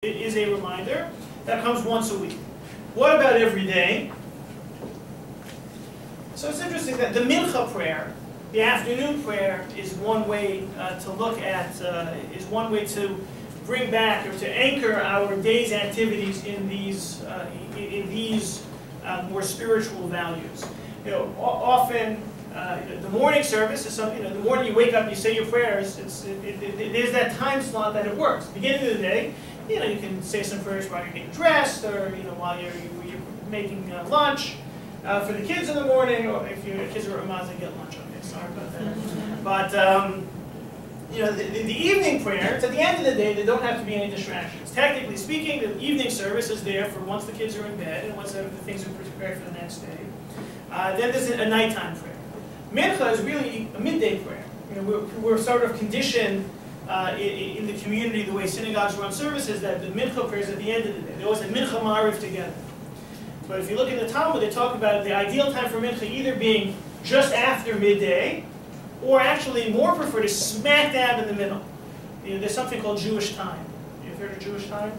It is a reminder that comes once a week. What about every day? So it's interesting that the mincha prayer, the afternoon prayer, is one way to look at, is one way to bring back or to anchor our day's activities in these more spiritual values. You know, often the morning service is something. The morning you wake up, you say your prayers. There's that time slot that it works. Beginning of the day, you can say some prayers while you're getting dressed, or while you're making lunch for the kids in the morning, or if your kids are Ramaz, they get lunch. Okay, sorry about that. But the evening prayer, it's at the end of the day. There don't have to be any distractions. Technically speaking, the evening service is there for once the kids are in bed and once the things are prepared for the next day. Then there's a nighttime prayer. Mincha is really a midday prayer. We're sort of conditioned in the community, the way synagogues run services, that the mincha prayer is at the end of the day. They always have mincha ma'ariv together. But if you look at the Talmud, they talk about the ideal time for mincha either being just after midday, or actually more preferred is smack dab in the middle. There's something called Jewish time. You've heard of Jewish time?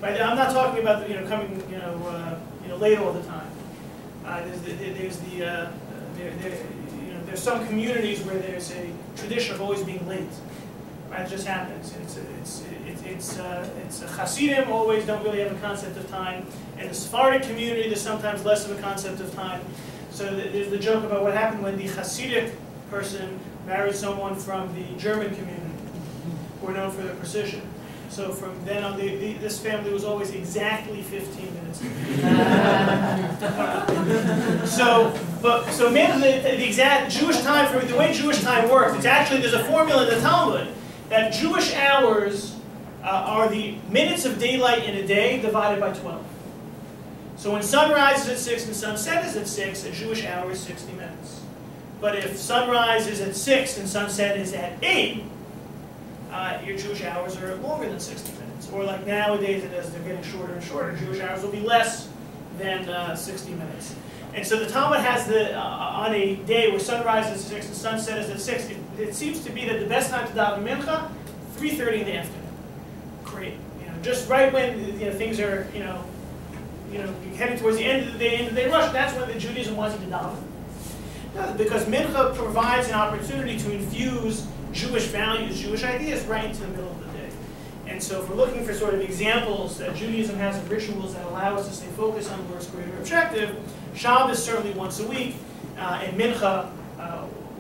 Right? I'm not talking about coming late all the time. There's some communities where there's a tradition of always being late. Right? It just happens. It's Hasidim always don't really have a concept of time. In the Sephardic community, there's sometimes less of a concept of time. So there's the joke about what happened when the Hasidic person married someone from the German community, who are known for their precision. So from then on, this family was always exactly 15 minutes. So maybe the exact Jewish time, for the way Jewish time works, it's actually, there's a formula in the Talmud that Jewish hours are the minutes of daylight in a day divided by 12. So when sunrise is at 6 and sunset is at 6, a Jewish hour is 60 minutes. But if sunrise is at 6 and sunset is at 8, your Jewish hours are longer than 60 minutes. Or like nowadays, as they're getting shorter and shorter, Jewish hours will be less than 60 minutes. And so the Talmud has on a day where sunrise is at 6 and sunset is at 6, it seems to be that the best time to daven mincha, 3:30 in the afternoon. Great. Just right when things are heading towards the end of the day rush, that's when the Judaism wants you to daven. Because mincha provides an opportunity to infuse Jewish values, Jewish ideas right into the middle of the day. And so if we're looking for sort of examples that Judaism has of rituals that allow us to stay focused on Lord's greater objective, Shabbos certainly once a week, and mincha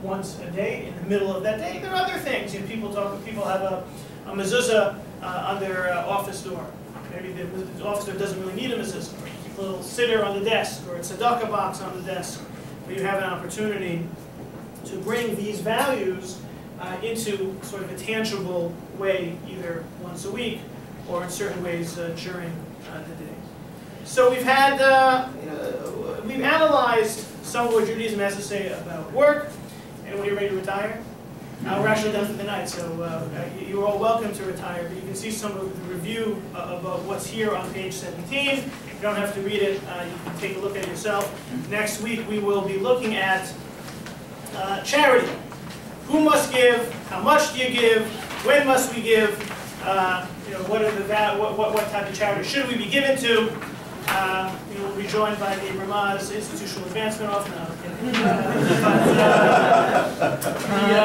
once a day in the middle of that day. There are other things. People have a mezuzah on their office door. Maybe the office door doesn't really need a mezuzah. Or you keep a little sitter on the desk, or a tzedakah box on the desk, where you have an opportunity to bring these values into sort of a tangible way, either once a week or in certain ways during the day. So we've analyzed some of what Judaism has to say about work. Anyone here ready to retire? We're actually done for the night, so you're all welcome to retire. But you can see some of the review about what's here on page 17. You don't have to read it. You can take a look at it yourself. Next week we will be looking at charity. Who must give? How much do you give? When must we give? What type of charity should we be given to? We will be joined by the Ramaz Institutional Advancement Office. No,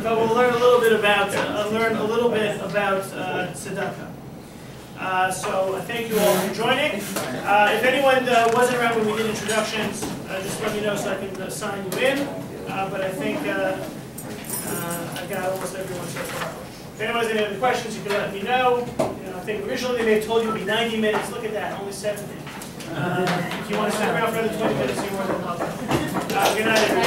but we'll learn a little bit about tzedakah. So I thank you all for joining. If anyone wasn't around when we did introductions, just let me know so I can sign you in. But I think I got almost everyone so far. If anyone has any other questions, you can let me know. I think originally they may have told you it would be 90 minutes. Look at that, only 70. If you want to stick around for another 20 minutes, you're more than welcome. Good night, everyone.